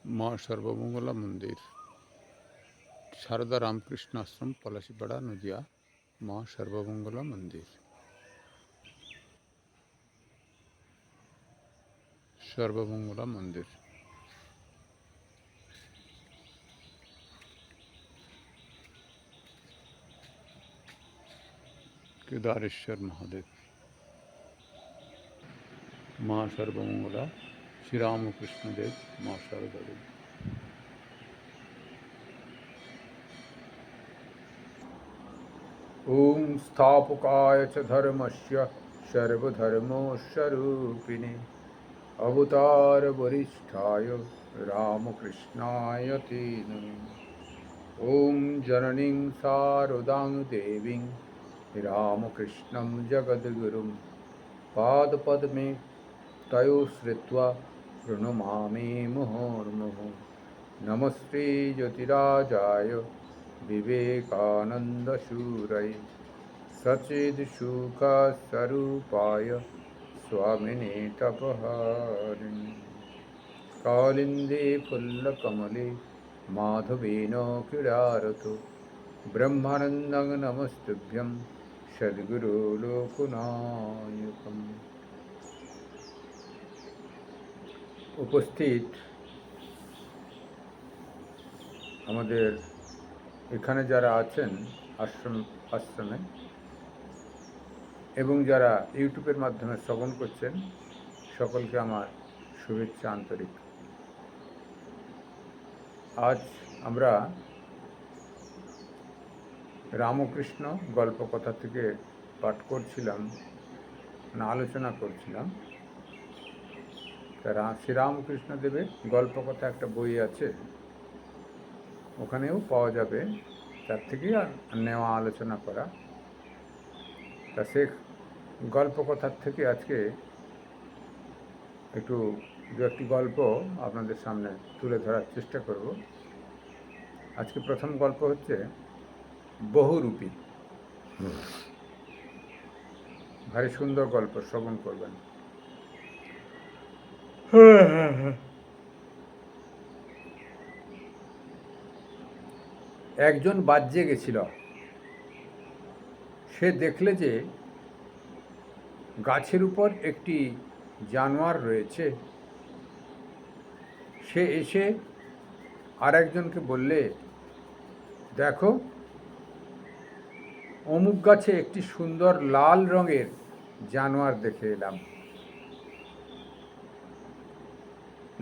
মা সর্বমঙ্গলা মন্দির, সারদা রামকৃষ্ণ আশ্রম, পলাশিপাড়া, নদিয়া। মা সর্বমঙ্গলা মন্দির, সর্বমঙ্গলা মন্দির। কেদারেশ্বর মহাদেব। মা সর্বমঙ্গলা শ্রীরামকৃষ্ণদেব, মা সারদা দেবী। ওম স্থাপকায় চ ধর্মস্য সর্বধর্মস্বরূপিণে অবতার বরিষ্ঠায় রামকৃষ্ণায় তে নমঃ। ওম জননীং শারদাং দেবীং রামকৃষ্ণং জগদ্গুরুং পাদপদ্মে তয়োশ্রিত্वा প্রণমামি মুহুর্মুহুঃ। নমস্তে জ্যোতিরাজায় विवेकानन्दशूरये सच्चित्सुखस्वरूपाय स्वामिने तपहारिणे कालिन्दे फुल्लकमले माधवेन क्रीडारतो ब्रह्मानन्दं नमस्तुभ्यं सद्गुरो लोकनायकम्। উপস্থিত আমাদের এখানে যারা আছেন আশ্রমে এবং যারা ইউটিউবের মাধ্যমে শ্রবণ করছেন, সকলকে আমার শুভেচ্ছা আন্তরিক। আজ আমরা রামকৃষ্ণ গল্পকথা থেকে পাঠ করছিলাম, আলোচনা করছিলাম। শ্রীরামকৃষ্ণ দেবের গল্পকথা একটা বই আছে, ওখানেও পাওয়া যাবে, তার থেকেই নেওয়া আলোচনা করা। তা সে গল্পকথার থেকে আজকে একটু দু একটি গল্প আপনাদের সামনে তুলে ধরার চেষ্টা করব। আজকে প্রথম গল্প হচ্ছে বহুরূপী। ভারী সুন্দর গল্প, শ্রবণ করবেন। একজন বাজ্যে গেছিল। সে দেখলে যে গাছের উপর একটি জানোয়ার রয়েছে। সে এসে আর একজনকে বললে, দেখো, অমুক গাছে একটি সুন্দর লাল রঙের জানোয়ার দেখে এলাম।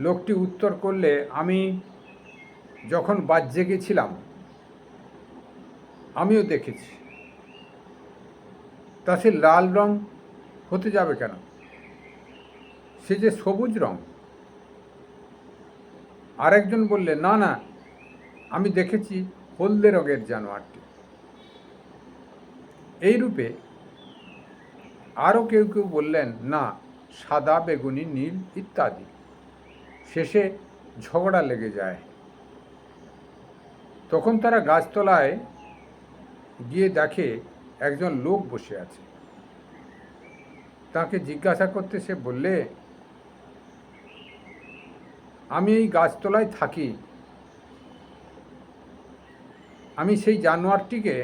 লোকটি উত্তর করলে, আমি যখন বাজ্যে গেছিলাম আমিও দেখেছি। তা সে লাল রং হতে যাবে কেন? সে যে সবুজ রং। আরেকজন বললে, না না, আমি দেখেছি হলদে রঙের জানোয়ারটি। এইরূপে আরও কেউ কেউ বললেন, না, সাদা, বেগুনি, নীল ইত্যাদি। শেষে ঝগড়া লেগে যায়। তখন তারা গাছতলায় গিয়ে দেখে একজন লোক বসে আছে। তাকে জিজ্ঞাসা করতে সে বললে, আমি এই গাছতলায় থাকি। আমি সেই জানোয়ারটিকে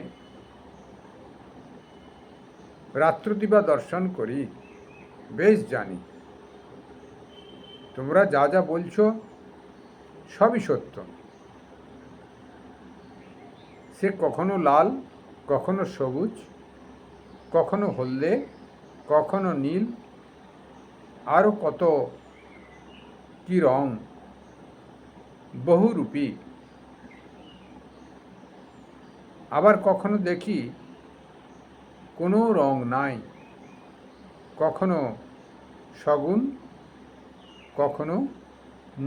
রাত্রদিবা দর্শন করি, বেশ জানি। তোমরা যা যা বলছো সবই সত্য। সে কখনো লাল, কখনো সবুজ, কখনো হলদে, কখনো নীল, আরও কত কি রং, বহুরূপী। আবার কখনো দেখি কোনো রং নাই, কখনো সগুণ, কখনো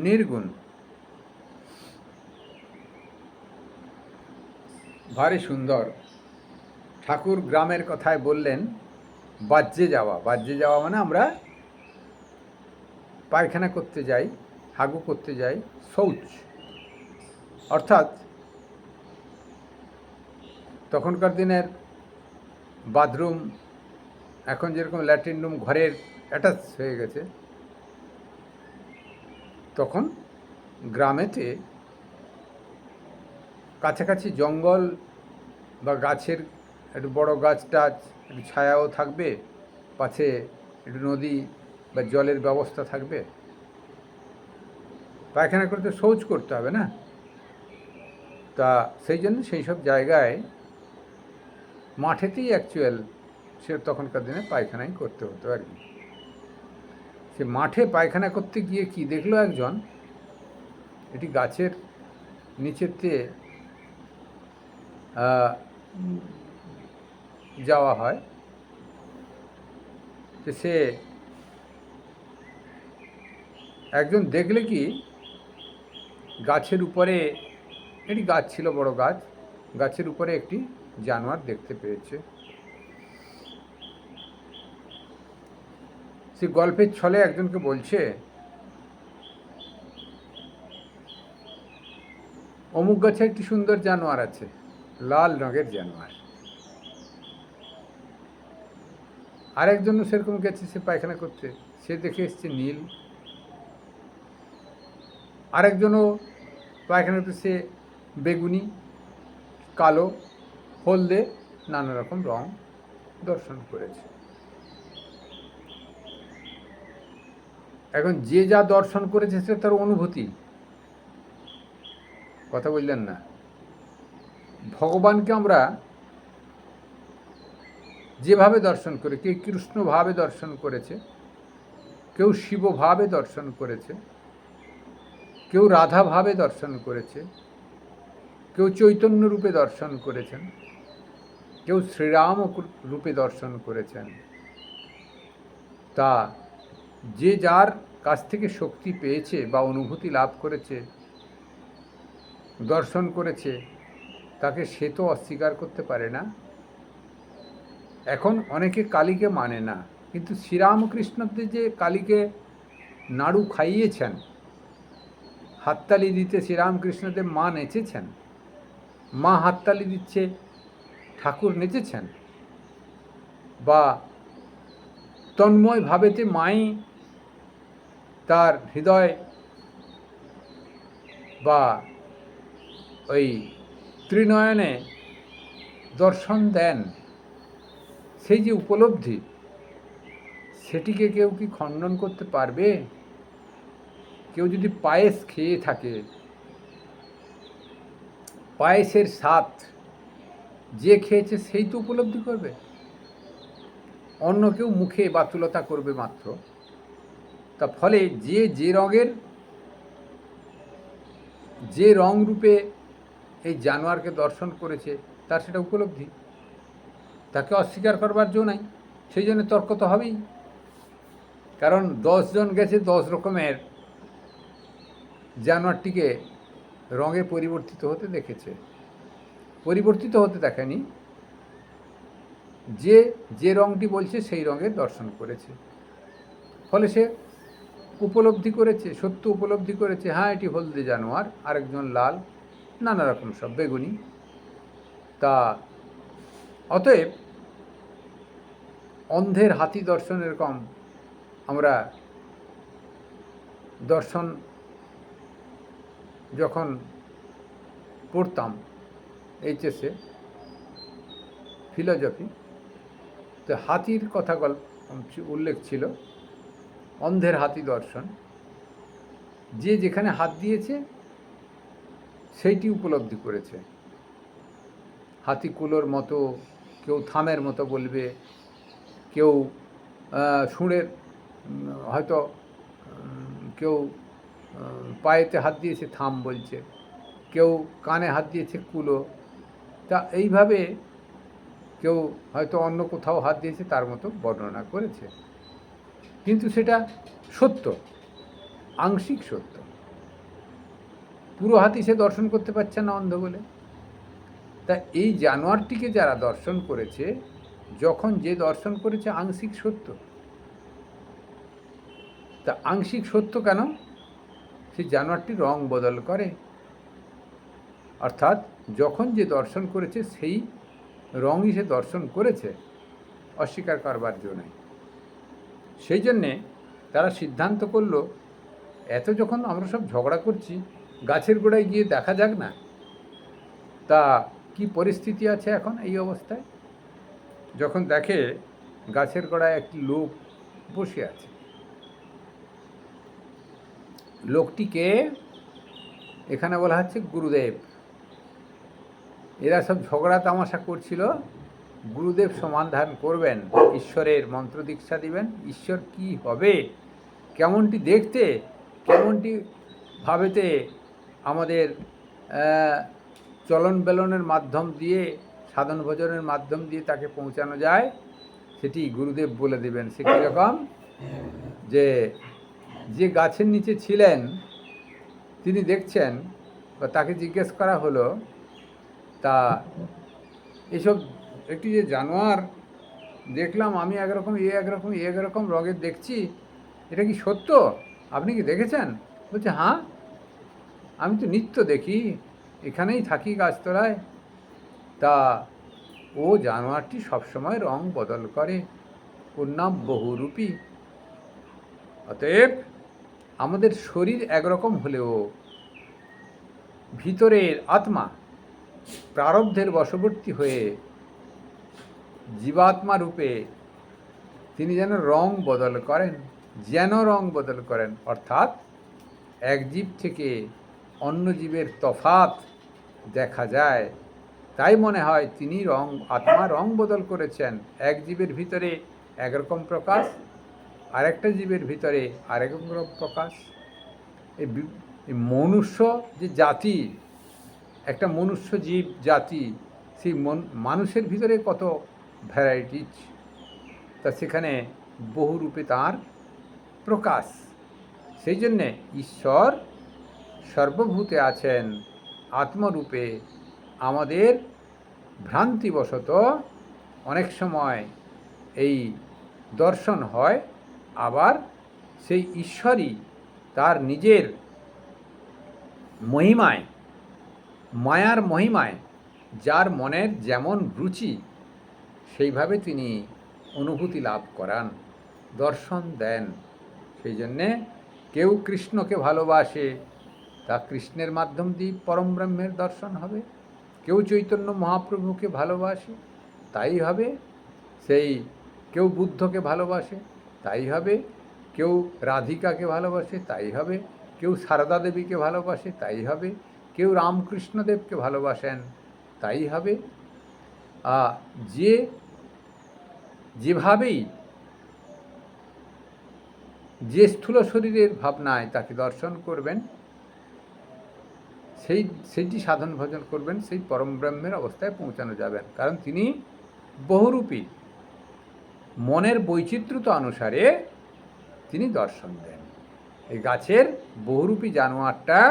নির্গুণ। ভারী সুন্দর। ঠাকুর গ্রামের কথায় বললেন বাজ্যে যাওয়া। বাজ্যে যাওয়া মানে আমরা পায়খানা করতে যাই, হাগু করতে যাই, শৌচ। অর্থাৎ তখনকার দিনের বাথরুম এখন যেরকম ল্যাট্রিন রুম ঘরের অ্যাটাচ হয়ে গেছে, তখন গ্রামেতে কাছাকাছি জঙ্গল বা গাছের একটু বড় গাছ টাছ, একটু ছায়াও থাকবে, পাশে একটু নদী বা জলের ব্যবস্থা থাকবে। পায়খানা করে তো শৌচ করতে হবে না, তা সেই জন্য সেই সব জায়গায় মাঠেতেই অ্যাকচুয়াল সে তখনকার দিনে পায়খানাই করতে হতো আর কি। সে মাঠে পায়খানা করতে গিয়ে কি দেখলো একজন, এটি গাছের নিচেতে যাওয়া হয়, তো সে একজন দেখলে কি গাছের উপরে, একটি গাছ ছিল, বড় গাছ, গাছের উপরে একটি জানোয়ার দেখতে পেয়েছে। সে গল্পের ছলে একজনকে বলছে, অমুক গাছে একটি সুন্দর জানোয়ার আছে, লাল রঙের জানোয়ার। আরেকজনও সেরকম গেছে সে পায়খানা করতে, সে দেখে এসছে নীল। আরেকজনও পায়খানা করতে, সে বেগুনি, কালো, হলদে, নানা রকম রং দর্শন করেছে। এখন যে যা দর্শন করেছে সে তার অনুভূতি, কথা বললেন না। ভগবানকে আমরা যেভাবে দর্শন করি, কেউ কৃষ্ণভাবে দর্শন করেছে, কেউ শিবভাবে দর্শন করেছে, কেউ রাধাভাবে দর্শন করেছে, কেউ চৈতন্য রূপে দর্শন করেছেন, কেউ শ্রীরাম রূপে দর্শন করেছেন। তা যে যার কাছ থেকে শক্তি পেয়েছে বা অনুভূতি লাভ করেছে, দর্শন করেছে, তাকে সে তো অস্বীকার করতে পারে না। এখন অনেকে কালীকে মানে না, কিন্তু শ্রীরামকৃষ্ণদেব যে কালীকে নাড়ু খাইয়েছেন, হাততালি দিতে শ্রীরামকৃষ্ণদেব মা নেচেছেন, মা হাততালি দিচ্ছে ঠাকুর নেচেছেন, বা তন্ময় ভাবেতে মাই তার হৃদয় বা ওই ত্রিনয়নে দর্শন দেন, সেই যে উপলব্ধি, সেটিকে কেউ কি খণ্ডন করতে পারবে? কেউ যদি পায়েস খেয়ে থাকে, পায়েসের স্বাদ যে খেয়েছে সেই তো উপলব্ধি করবে, অন্য কেউ মুখে বাতুলতা করবে মাত্র। তা ফলে যে যে রঙের, যে রং রূপে এই জানোয়ারকে দর্শন করেছে, তার সেটা উপলব্ধি, তাকে অস্বীকার করবার জো নাই। সেই জন্য তর্ক তো হবেই, কারণ 10 জন গেছে 10 রকমের জানোয়ারটিকে রঙে পরিবর্তিত হতে দেখেছে, পরিবর্তিত হতে দেখেনি, যে যে রঙটি বলছে সেই রঙের দর্শন করেছে। ফলে সে উপলব্ধি করেছে, সত্য উপলব্ধি করেছে, হ্যাঁ এটি হলদে জানোয়ার, আরেকজন লাল, নানা রকম সব বেগুনি। তা অতএব অন্ধের হাতি দর্শন, এরকম আমরা দর্শন যখন পড়তাম এইচএসে ফিলোজফি, তো হাতির কথা উল্লেখ ছিল, অন্ধের হাতি দর্শন, যে যেখানে হাত দিয়েছে সেইটি উপলব্ধি করেছে। হাতি কুলোর মতো, কেউ থামের মতো বলবে, কেউ সুঁড়ের, হয়তো কেউ পায়েতে হাত দিয়েছে থাম বলছে, কেউ কানে হাত দিয়েছে কুলো। তা এইভাবে কেউ হয়তো অন্য কোথাও হাত দিয়েছে তার মতো বর্ণনা করেছে, কিন্তু সেটা সত্য, আংশিক সত্য। পুরো হাতি সে দর্শন করতে পারছে না অন্ধ বলে। তা এই জানোয়ারটিকে যারা দর্শন করেছে, যখন যে দর্শন করেছে আংশিক সত্য। তা আংশিক সত্য কেন? সেই জানোয়ারটি রং বদল করে, অর্থাৎ যখন যে দর্শন করেছে সেই রঙই সে দর্শন করেছে, অস্বীকার করবার জন্য। সেই জন্যে তারা সিদ্ধান্ত করল এত যখন আমরা সব ঝগড়া করছি, গাছের গোড়ায় গিয়ে দেখা যাক না তা কি পরিস্থিতি আছে এখন এই অবস্থায়। যখন দেখে গাছের গোড়ায় একটি লোক বসে আছে, লোকটিকে এখানে বলা হচ্ছে গুরুদেব। এরা সব ঝগড়া তামাশা করছিল, গুরুদেব সমাধান করবেন, ঈশ্বরের মন্ত্র দীক্ষা দিবেন। ঈশ্বর কি হবে, কেমনটি দেখতে, কেমনটি ভাবেতে আমাদের চলন বেলনের মাধ্যম দিয়ে, সাধন ভজনের মাধ্যম দিয়ে তাকে পৌঁছানো যায়, সেটি গুরুদেব বলে দেবেন। সে কীরকম, যে গাছের নিচে ছিলেন তিনি দেখছেন, বা তাকে জিজ্ঞেস করা হলো, তা এসব একটি যে জানোয়ার দেখলাম আমি একরকম একরকম রঙের দেখছি, এটা কি সত্য? আপনি কি দেখেছেন? বলছে, হ্যাঁ, আমি তো নিত্য দেখি, এখানেই থাকি গাছতলায়। তা ও জানোয়ারটি সবসময় রং বদল করে, ওর নাম বহুরূপী। অতএব আমাদের শরীর একরকম হলেও ভিতরের আত্মা প্রারব্ধের বশবর্তী হয়ে জীবাত্মা রূপে তিনি যেন রং বদল করেন, অর্থাৎ এক জীব থেকে অন্য জীবের তফাৎ দেখা যায়। তাই মনে হয় তিনি আত্মা রং বদল করেছেন। এক জীবের ভিতরে একরকম প্রকাশ, আরেকটা জীবের ভিতরে আরেক রকম প্রকাশ। এই মনুষ্য যে জাতি, একটা মনুষ্য জীব জাতি, সেই মানুষের ভিতরে কত ভ্যারাইটিজ, তা সেখানে বহুরূপে তাঁর প্রকাশ। সেই জন্যে ঈশ্বর সর্বভূতে আছেন আত্মরূপে। আমাদের ভ্রান্তিবশত অনেক সময় এই দর্শন হয়, আবার সেই ঈশ্বরই তার নিজের মহিমায়, মায়ার মহিমায়, যার মনের যেমন রুচি সেইভাবে তিনি অনুভূতি লাভ করান, দর্শন দেন। সেই জন্যে কেউ কৃষ্ণকে ভালোবাসে, তা কৃষ্ণের মাধ্যম দিয়ে পরম ব্রহ্মের দর্শন হবে। কেউ চৈতন্য মহাপ্রভুকে ভালোবাসে, তাই হবে। কেউ বুদ্ধকে ভালোবাসে, তাই হবে। কেউ রাধিকাকে ভালোবাসে, তাই হবে। কেউ সারদা দেবীকে ভালোবাসে, তাই হবে। কেউ রামকৃষ্ণদেবকে ভালোবাসেন, তাই হবে। যেভাবেই যে স্থূল শরীরের ভাবনায় তাকে দর্শন করবেন, সেইটি সাধন ভজন করবেন, সেই পরম ব্রহ্মের অবস্থায় পৌঁছানো যাবেন। কারণ তিনি বহুরূপী, মনের বৈচিত্র্যতা অনুসারে তিনি দর্শন দেন। এই গাছের বহুরূপী জানোয়ারটা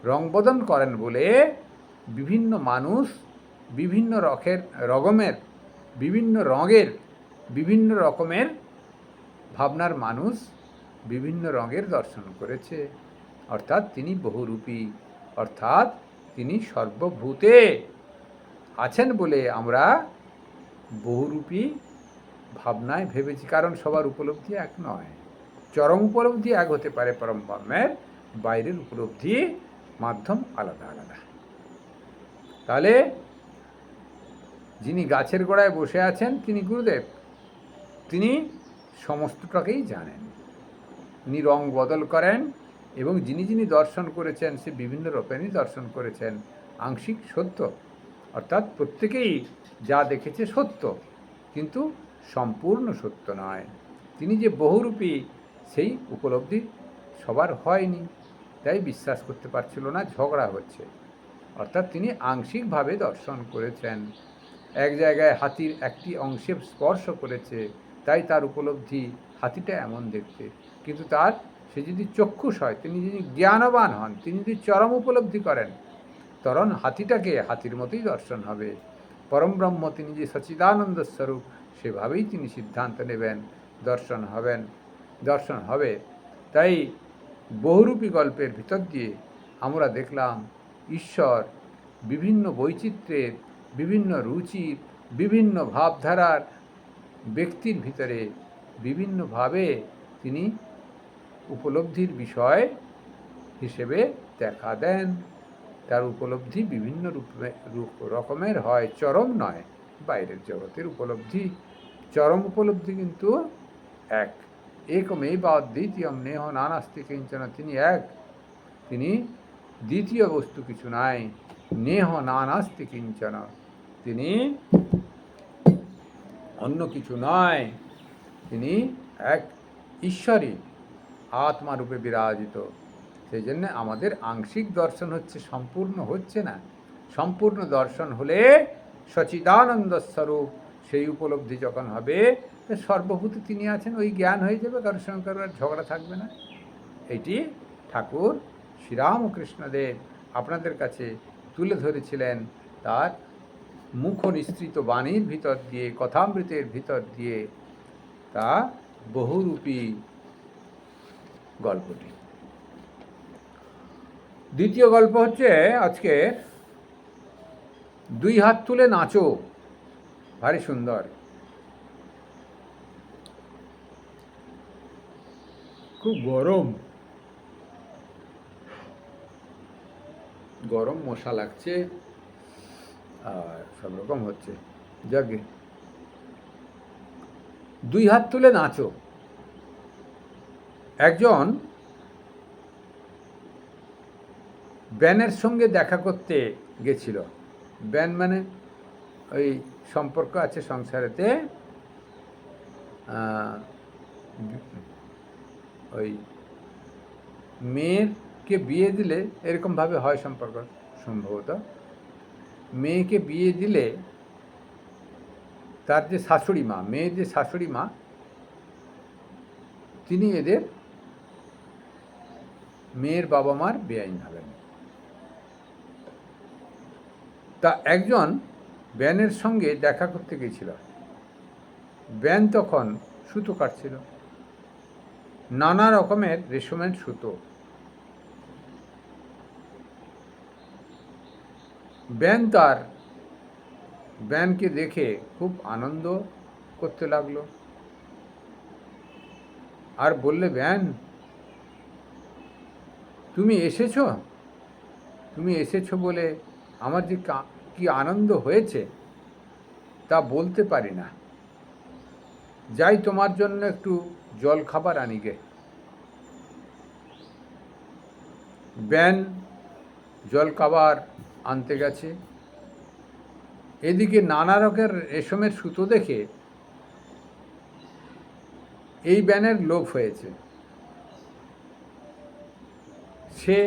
রং বদল করেন বলে বিভিন্ন মানুষ বিভিন্ন বিভিন্ন রকমের ভাবনার মানুষ বিভিন্ন রঙের দর্শন করেছে। অর্থাৎ তিনি বহুরূপী, অর্থাৎ তিনি সর্বভূতে আছেন বলে আমরা বহুরূপী ভাবনায় ভেবেছি। কারণ সবার উপলব্ধি এক নয়। চরম উপলব্ধি এক হতে পারে পরম ব্রহ্মের, বাইরের উপলব্ধি মাধ্যম আলাদা আলাদা। তাহলে যিনি গাছের গোড়ায় বসে আছেন তিনি গুরুদেব, তিনি সমস্তটাকেই জানেন, তিনি রং বদল করেন। এবং যিনি দর্শন করেছেন সে বিভিন্ন রূপেরই দর্শন করেছেন, আংশিক সত্য, অর্থাৎ প্রত্যেকেই যা দেখেছে সত্য, কিন্তু সম্পূর্ণ সত্য নয়। তিনি যে বহুরূপী সেই উপলব্ধি সবার হয়নি, তাই বিশ্বাস করতে পারছিল না, ঝগড়া হচ্ছে। অর্থাৎ তিনি আংশিকভাবে দর্শন করেছেন। এক জায়গায় হাতির একটি অংশে স্পর্শ করেছে, তাই তার উপলব্ধি হাতিটা এমন দেখতে। কিন্তু সে যদি চক্ষুষ হয়, তিনি যদি জ্ঞানবান হন, তিনি যদি চরম উপলব্ধি করেন, তখন হাতিটাকে হাতির মতোই দর্শন হবে। পরম ব্রহ্ম তিনি যে সচ্চিদানন্দ স্বরূপ, সেভাবেই তিনি সিদ্ধান্ত নেবেন, দর্শন হবে। তাই বহুরূপী গল্পের ভিতর দিয়ে আমরা দেখলাম ঈশ্বর বিভিন্ন বৈচিত্র্যের, বিভিন্ন রুচির, বিভিন্ন ভাবধারার ব্যক্তির ভিতরে বিভিন্নভাবে তিনি উপলব্ধির বিষয় হিসেবে দেখা দেন। তার উপলব্ধি বিভিন্ন রকমের হয়, চরম নয়। বাইরের জগতের উপলব্ধি, চরম উপলব্ধি কিন্তু এক। একমেব অদ্বিতীয়ম নেহ নানাস্তি কিঞ্চন। তিনি এক, তিনি দ্বিতীয় বস্তু কিছু নাই। নেহ নানাস্তি কিঞ্চন, তিনি অন্য কিছু নয়, তিনি এক ঈশ্বরই আত্মারূপে বিরাজিত। সেই জন্য আমাদের আংশিক দর্শন হচ্ছে, সম্পূর্ণ হচ্ছে না। সম্পূর্ণ দর্শন হলে সচিদানন্দ স্বরূপ সেই উপলব্ধি যখন হবে, সর্বভূতে তিনি আছেন, ওই জ্ঞান হয়ে যাবে, কারোর সঙ্গে কারোর ঝগড়া থাকবে না। এটি ঠাকুর শ্রীরামকৃষ্ণদেব আপনাদের কাছে তুলে ধরেছিলেন তার মুখ নিঃসৃত বাণীর ভিতর দিয়ে, কথামৃতের ভিতর দিয়ে, তা বহুরূপী গল্পটি। দ্বিতীয় গল্প হচ্ছে আজকে দুই হাত তুলে নাচো। ভারী সুন্দর, খুব গরম গরম মশা লাগছে আর সব রকম হচ্ছে। যাকে দুই হাত তুলে নাচো। একজন ব্যানের সঙ্গে দেখা করতে গেছিল। ব্যান মানে ওই সম্পর্ক আছে সংসারেতে, ওই মেয়েকে বিয়ে দিলে এরকমভাবে হয় সম্পর্ক সম্ভবত। মেয়েকে বিয়ে দিলে তার যে শাশুড়ি মা, মেয়ের যে শাশুড়ি মা, তিনি এদের মেয়ের বাবা মার বেআইন হবেন। তা একজন ব্যানের সঙ্গে দেখা করতে গেছিল। ব্যান তখন সুতো কাটছিল, নানা রকমের রেশমের সুতো। ব্যান তার ব্যানকে দেখে খুব আনন্দ করতে লাগলো আর বললে, ব্যান তুমি এসেছো, তুমি এসেছো বলে আমার যে কি আনন্দ হয়েছে তা বলতে পারি না। যাই তোমার জন্য একটু জল খাবার আনি গে। ব্যান জল খাবার আনতে গেছে। এদিকে নানা রকমের রেশমের সুতো দেখে এই ব্যানের লোভ হয়েছে। সে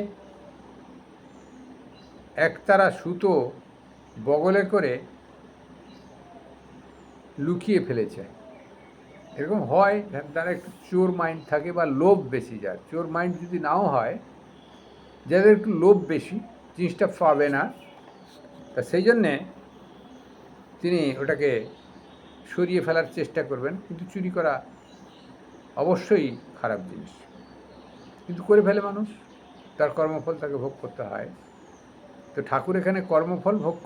একতারা সুতো বগলে করে লুকিয়ে ফেলেছে। এরকম হয়, তারা একটু চোর মাইন্ড থাকে বা লোভ বেশি। যার চোর মাইন্ড যদি নাও হয়, যাদের একটু লোভ বেশি, জিনিসটা পাবে না, তা সেই জন্যে তিনি ওটাকে সরিয়ে ফেলার চেষ্টা করবেন। কিন্তু চুরি করা অবশ্যই খারাপ জিনিস, কিন্তু করে ফেলে মানুষ, তার কর্মফল তাকে ভোগ করতে হয়। তো ঠাকুর এখানে কর্মফল ভোগ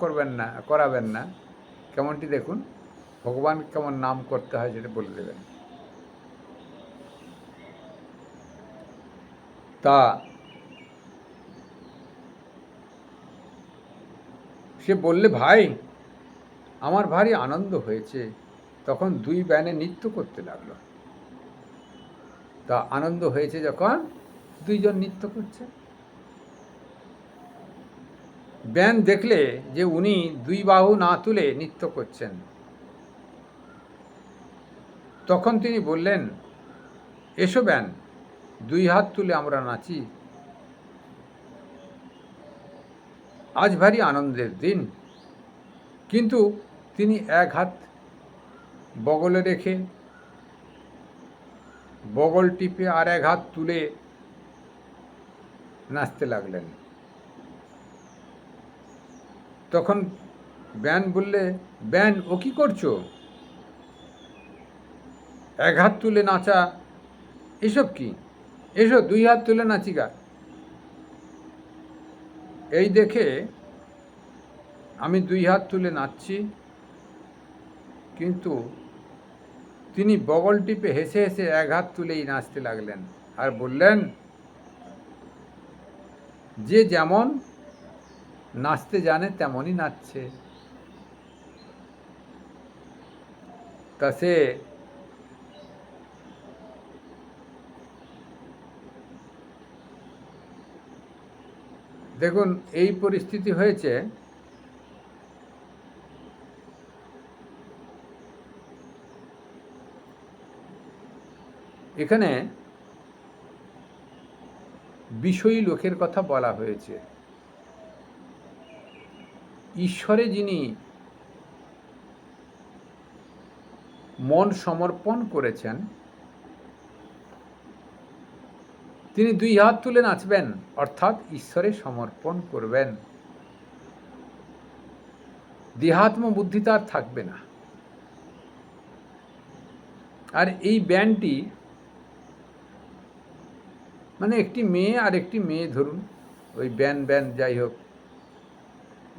করাবেন না। কেমনটি দেখুন, ভগবান কেমন নাম করতে হয় সেটা বলে দেবেন। তা সে বললে, ভাই আমার ভারী আনন্দ হয়েছে। তখন দুই ব্যানে নৃত্য করতে লাগলো। তা আনন্দ হয়েছে যখন দুইজন নৃত্য করছে। ব্যান দেখলে যে উনি দুই বাহু না তুলে নৃত্য করছেন, তখন তিনি বললেন, এসো ব্যান, দুই হাত তুলে আমরা নাচি। আজ ভারী আনন্দের দিন। কিন্তু তিনি এক হাত বগলে রেখে, বগল টিপে আর এক হাত তুলে নাচতে লাগলেন। তখন ব্যান বললে, ব্যান ও কি করছো? এক হাত তুলে নাচা এসব কি? এসো দুই হাত তুলে নাচিগা। এই দেখে আমি দুই হাত তুলে নাচছি, কিন্তু তিনি বগল টিপে হেসে হেসে এক হাত তুলেই নাচতে লাগলেন। আর বললেন, যে যেমন নাচতে জানে তেমনই নাচছে। তা সে দেখুন, এই পরিস্থিতি হয়েছে, এখানে বিষয়ী লোকের কথা বলা হয়েছে। ঈশ্বরে যিনি মন সমর্পণ করেছেন, তিনি দুই হাত তুলে নাচবেন, অর্থাৎ ঈশ্বরে সমর্পণ করবেন। দেহাত্ম বুদ্ধি তার থাকবে না। আর এই ব্যান্ডটি মানে একটি মেয়ে আর একটি মেয়ে, ধরুন ওই ব্যান্ড যাই হোক,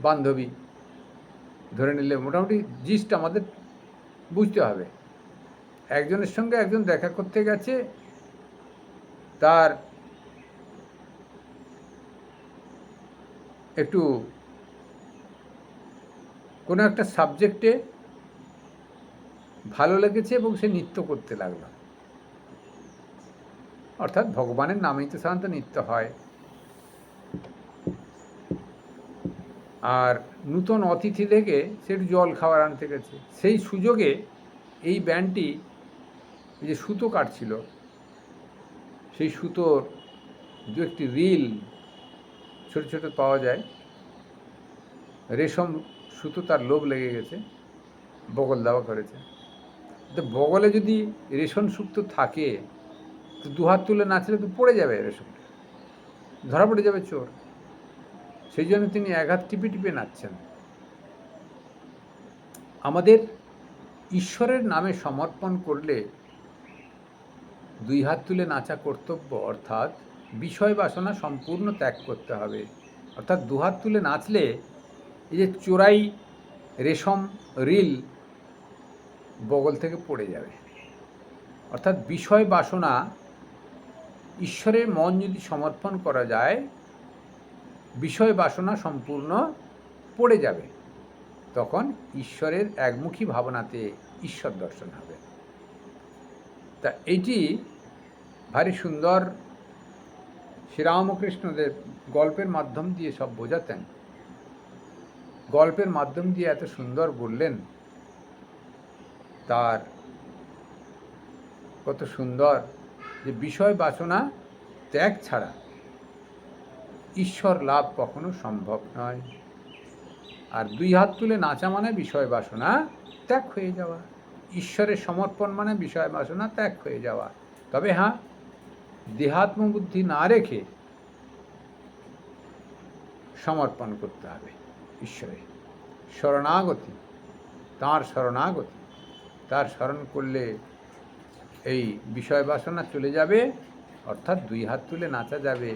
বান্ধবী ধরে নিলে মোটামুটি জিস্ট আমাদের বুঝতে হবে। একজনের সঙ্গে একজন দেখা করতে গেছে, তার একটু কোনো একটা সাবজেক্টে ভালো লেগেছে এবং সে নৃত্য করতে লাগলো। অর্থাৎ ভগবানের নামেই তো সাধারণত নৃত্য হয়। আর নূতন অতিথি থেকে সে একটু জল খাবার আনতে গেছে, সেই সুযোগে এই ব্যান্ডটি যে সুতো কাটছিল, সেই সুতোর দু একটি রিল ছোট ছোট পাওয়া যায়, রেশম সুতো, তার লোভ লেগে গেছে, বগল দাওয়া করেছে। তো বগলে যদি রেশম সুতো থাকে, তো দুহাত তুলে নাচলে তো পড়ে যাবে, রেশমটা ধরা পড়ে যাবে চোর। সেই জন্য তিনি এক হাত টিপে টিপে নাচছেন। আমাদের ঈশ্বরের নামে সমর্পণ করলে দুই হাত তুলে নাচা কর্তব্য, অর্থাৎ বিষয় বাসনা সম্পূর্ণ ত্যাগ করতে হবে। অর্থাৎ দুহাত তুলে নাচলে এই যে চোরাই রেশম রিল বগল থেকে পড়ে যাবে। অর্থাৎ বিষয় বাসনা, ঈশ্বরের মন যদি সমর্পণ করা যায়, বিষয় বাসনা সম্পূর্ণ পড়ে যাবে। তখন ঈশ্বরের একমুখী ভাবনাতে ঈশ্বর দর্শন হবে। তা এইটি ভারী সুন্দর শ্রীরামকৃষ্ণদেব গল্পের মাধ্যম দিয়ে সব বোঝাতেন। গল্পের মাধ্যম দিয়ে এত সুন্দর বললেন, তার কত সুন্দর যে বিষয় বাসনা ত্যাগ ছাড়া ঈশ্বর লাভ কখনো সম্ভব নয়। আর দুই হাত তুলে নাচা মানে বিষয় বাসনা ত্যাগ হয়ে যাওয়া, ঈশ্বরের সমর্পণ মানে বিষয় বাসনা ত্যাগ হয়ে যাওয়া। তবে হ্যাঁ, দেহাত্ম বুদ্ধি না রেখে সমর্পণ করতে হবে ঈশ্বরে, শরণাগতি, তাঁর শরণাগতি, তার স্মরণ করলে এই বিষয় বাসনা চলে যাবে, অর্থাৎ দুই হাত তুলে নাচা যাবে।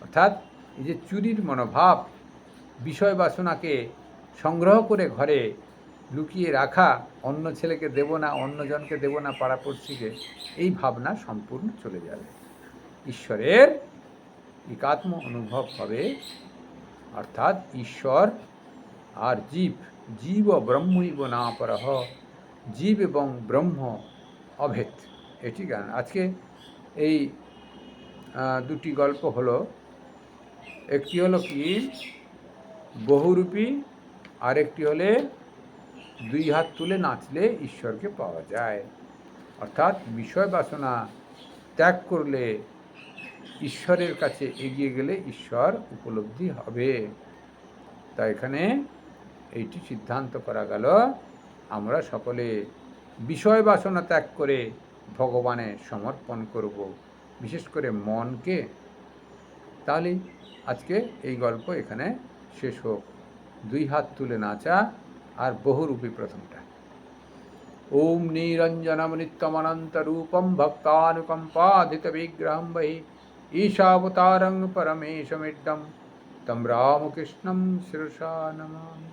অর্থাৎ এই যে চুরির মনোভাব, বিষয় বাসনাকে সংগ্রহ করে ঘরে লুকিয়ে রাখা, অন্য ছেলেকে দেব না, অন্যজনকে দেব না, পাড়াপড়শিকে, এই ভাবনা সম্পূর্ণ চলে যাবে। ঈশ্বরের একাত্ম অনুভব হবে, অর্থাৎ ঈশ্বর আর জীব, জীব ব্রহ্মৈব না পরহ, জীব এবং ব্রহ্ম অভেদ। এটি গান। আজকে এই দুটি গল্প হলো, একটি হলো কি বহুরূপী, আরেকটি হলে দুই হাত তুলে নাচলে ঈশ্বরকে পাওয়া যায়। অর্থাৎ বিষয় বাসনা ত্যাগ করলে ঈশ্বরের কাছে এগিয়ে গেলে ঈশ্বর উপলব্ধি হবে। তা এখানে এইটি সিদ্ধান্ত করা গেল, আমরা সকলে বিষয় বাসনা ত্যাগ করে ভগবানের সমর্পণ করব, বিশেষ করে মনকে। তাহলে আজকে এই গল্প এখানে শেষ হোক। দুই হাত তুলে নাচা আর বহুরূপী প্রথমটা। ওম নিরঞ্জনম নিত্যমনন্তরূপম ভক্তানুকম্পাধিত বিগ্রহম বহি ঈশাবতারং পরমেশমিড্ডম তম রামকৃষ্ণম শিরসা নমামি।